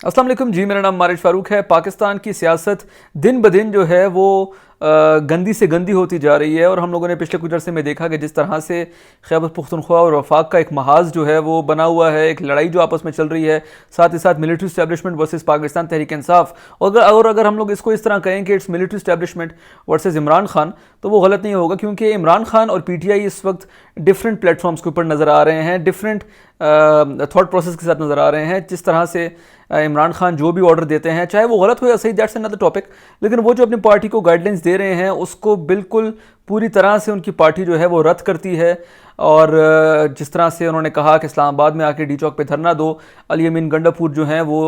अस्सलाम वालेकुम जी, मेरा नाम मारिश फ़ारूक है। पाकिस्तान की सियासत दिन ब दिन जो है वो गंदी से गंदी होती जा रही है। और हम लोगों ने पिछले कुछ अरसे में देखा कि जिस तरह से खैबर पख्तूनख्वा और वफाक का एक महाज जो है वो बना हुआ है, एक लड़ाई जो आपस में चल रही है, साथ ही साथ military establishment versus Pakistan Tehreek Insaf. और अगर हम लोग इसको इस तरह कहें कि it's military establishment versus Imran Khan, तो वो गलत नहीं होगा, क्योंकि इमरान खान और पीटीआई इस वक्त डिफरेंट प्लेटफॉर्म्स के ऊपर नज़र आ रहे हैं, डिफरेंट थॉट प्रोसेस के साथ नज़र आ रहे हैं। जिस तरह से इमरान खान जो भी ऑर्डर देते हैं, चाहे वो गलत हो या सही, दैट्स अनदर टॉपिक, लेकिन वो जो अपनी पार्टी को गाइडलाइंस दे रहे हैं उसको बिल्कुल पूरी तरह से उनकी पार्टी जो है वो रद्द करती है। और जिस तरह से उन्होंने कहा कि इस्लामाबाद में आके डी चौक पे धरना दो, अली अमीन गंडापुर जो हैं वो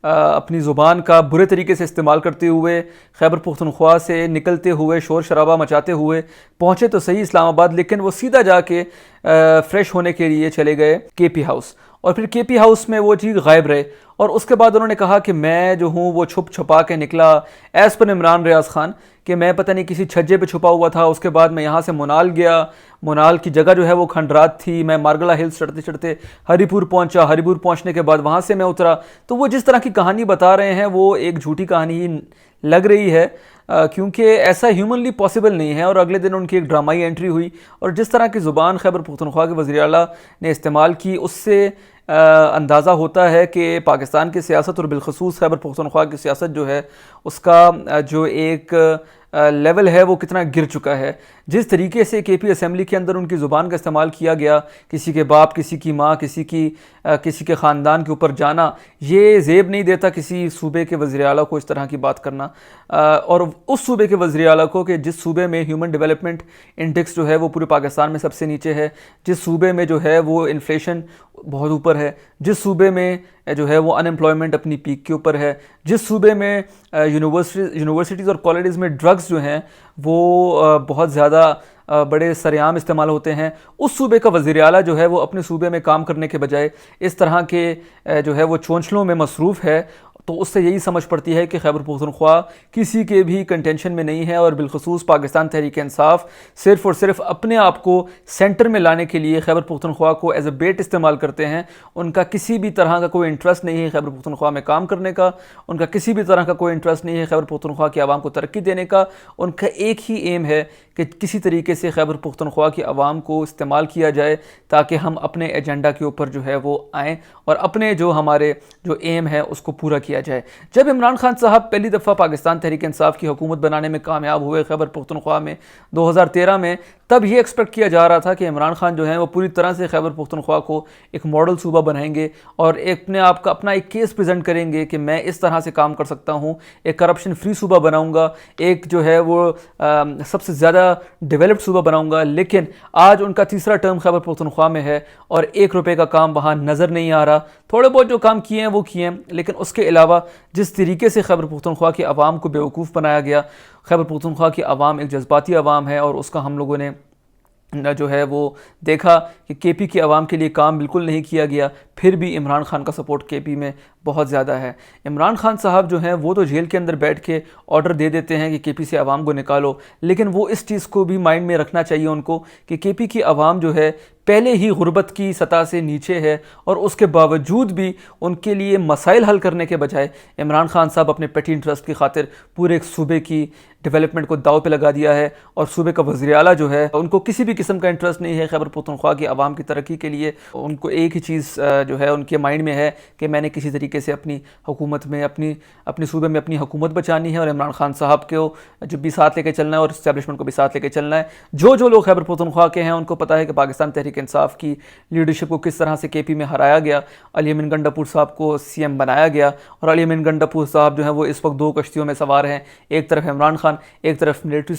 अपनी ज़ुबान का बुरे तरीके से इस्तेमाल करते हुए, खैबर पख्तूनख्वा से निकलते हुए, शोर शराबा मचाते हुए पहुँचे तो सही इस्लामाबाद, लेकिन वो सीधा जाके फ्रेश होने के लिए चले गए केपी हाउस, और फिर केपी हाउस में वो चीज़ गायब रहे। और उसके बाद उन्होंने कहा कि मैं जो हूँ वो छुप छुपा के निकला, एज़ पर इमरान रियाज खान, कि मैं पता नहीं किसी छज्जे पे छुपा हुआ था। उसके बाद मैं यहाँ से मुनाल गया, मुनाल की जगह जो है वो खंडरात थी, मैं मारगला हिल्स चढ़ते चढ़ते हरीपुर पहुँचा, हरीपुर पहुँचने के बाद वहाँ से मैं उतरा। तो वो जिस तरह की कहानी बता रहे हैं वो एक झूठी कहानी ही लग रही है, क्योंकि ऐसा ह्यूमनली पॉसिबल नहीं है। और अगले दिन उनकी एक ड्रामाई एंट्री हुई, और जिस तरह की ज़ुबान खैबर पख्तूनख्वा के वज़ीर आला ने इस्तेमाल की, उससे अंदाज़ा होता है कि पाकिस्तान की सियासत और बिलखसूस खैबर पख्तूनख्वा की सियासत जो है उसका जो एक लेवल है वो कितना गिर चुका है। जिस तरीके से केपी असेंबली के अंदर उनकी ज़ुबान का इस्तेमाल किया गया, किसी के बाप, किसी की माँ, किसी के ख़ानदान के ऊपर जाना, ये ज़ेब नहीं देता किसी सूबे के वज़ीर आला को इस तरह की बात करना। और उस सूबे के वज़ीर आला को कि जिस सूबे में ह्यूमन डेवलपमेंट इंडेक्स जो है वो पूरे पाकिस्तान में सबसे नीचे है, जिस सूबे में जो है वो इन्फ्लेशन बहुत ऊपर है, जिस सूबे में जो है वो अनएम्प्लॉयमेंट अपनी पीक के ऊपर है, जिस सूबे में यूनिवर्सिटीज़ और कॉलेजेस में ड्रग्स जो हैं वो बहुत ज़्यादा बड़े सरेआम इस्तेमाल होते हैं, उस सूबे का वज़ीर आला जो है वो अपने सूबे में काम करने के बजाय इस तरह के जो है वो चोंचलों में मसरूफ़ है। तो उससे यही समझ पड़ती है कि खैबर पख्तूनख्वा किसी के भी कंटेंशन में नहीं है, और बिलखसूस पाकिस्तान तहरीक इंसाफ सिर्फ़ और सिर्फ अपने आप को सेंटर में लाने के लिए खैबर पख्तूनख्वा को एज ए बेट इस्तेमाल करते हैं। उनका किसी भी तरह का कोई इंटरेस्ट नहीं है खैबर पख्तूनख्वा में काम करने का, उनका किसी भी तरह का कोई इंटरेस्ट नहीं है खैबर पख्तूनख्वा की आवाम को तरक्की देने का। उनका एक ही एम है कि किसी तरीके से खैबर पख्तूनख्वा की आवाम को इस्तेमाल किया जाए ताकि हम अपने एजेंडा के ऊपर जो है वो आएँ और अपने जो हमारे जो एम है उसको पूरा किया जाए। जब इमरान खान साहब पहली दफ़ा पाकिस्तान तहरीक इंसाफ की हुकूमत बनाने में कामयाब हुए खैबर पख्तूनख्वा में 2013 में, तब ये एक्सपेक्ट किया जा रहा था कि इमरान खान जो है वो पूरी तरह से खैबर पख्तूनख्वा को एक मॉडल सूबा बनाएंगे और अपने आप का अपना एक केस प्रेजेंट करेंगे कि मैं इस तरह से काम कर सकता हूँ, एक करप्शन फ्री सूबा बनाऊँगा, एक जो है वो सबसे ज़्यादा डेवलप्ड सूबा बनाऊँगा। लेकिन आज उनका तीसरा टर्म खैबर पख्तूनख्वा में है और 1 रुपये का काम वहाँ नज़र नहीं आ रहा। थोड़े बहुत जो काम किए हैं वो किए हैं, लेकिन उसके अलावा जिस तरीके से खैबर पख्तूनख्वा की आवाम को बेवकूफ़ बनाया गया, खैबर पख्तूनख्वा की आवाम एक जज्बाती आवाम है, और उसका हम लोगों ने जो है वो देखा कि केपी की आवाम के लिए काम बिल्कुल नहीं किया गया। फिर भी इमरान खान का सपोर्ट केपी में बहुत ज़्यादा है। इमरान खान साहब जो हैं वो तो जेल के अंदर बैठ के ऑर्डर दे देते हैं कि केपी से आवाम को निकालो, लेकिन वो इस चीज़ को भी माइंड में रखना चाहिए उनको कि केपी की आवाम जो है पहले ही गुर्बत की सतह से नीचे है, और उसके बावजूद भी उनके लिए मसाइल हल करने के बजाय इमरान खान साहब अपने पेटी इंटरेस्ट की खातिर पूरे एक सूबे की डेवलपमेंट को दाव पे लगा दिया है। और सूबे का वज़ीर आला जो है उनको किसी भी किस्म का इंटरेस्ट नहीं है खैबर पख्तूनख्वा की आवाम की तरक्की के लिए। उनको एक ही चीज़ जो है उनके माइंड में है कि मैंने किसी तरीके से अपनी हुकूमत में अपने सूबे में अपनी हुकूमत बचानी है, और इमरान खान साहब को जो भी साथ लेके चलना है और इस्टेब्लिशमेंट को भी साथ लेके चलना है। जो लोग खैबर पख्तूनख्वा के हैं उनको पता है कि पाकिस्तान तहरीक इंसाफ की लीडरशिप को किस तरह से केपी में हराया गया, अली अमीन गंडापुर साहब को सीएम बनाया गया, और अली अमीन गंडापुर साहब जो है वो इस वक्त 2 कश्तियों में सवार हैं। एक तरफ इमरान खान, एक तरफ मिलिट्री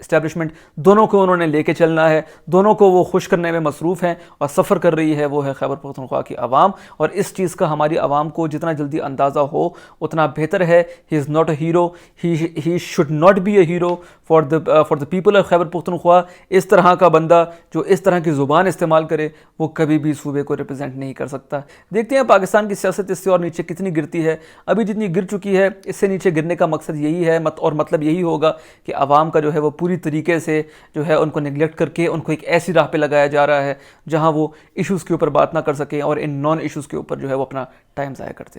इस्टेब्लिशमेंट, दोनों को उन्होंने लेके चलना है, दोनों को वो खुश करने में मसरूफ़ हैं, और सफ़र कर रही है वो है खैबर पख्तूनख्वा की आवाम। और इस चीज़ का हमारी आवाम को जितना जल्दी अंदाज़ा हो उतना बेहतर है। He is not a hero, he should not be a hero for the people of Khyber Pakhtunkhwa. इस तरह का बंदा जो इस तरह की ज़ुबान इस्तेमाल करे वो कभी भी सूबे को रिप्रेजेंट नहीं कर सकता। देखते हैं पाकिस्तान की सियासत इससे और नीचे कितनी गिरती है। अभी जितनी गिर चुकी है, इससे नीचे गिरने का मकसद यही है और मतलब यही होगा कि आवाम का जो है वो पूरी तरीके से जो है उनको निगलेक्ट करके उनको एक ऐसी राह पे लगाया जा रहा है जहां वो इश्यूज़ के ऊपर बात ना कर सकें और इन नॉन इश्यूज़ के ऊपर जो है वो अपना टाइम ज़ाया करते हैं।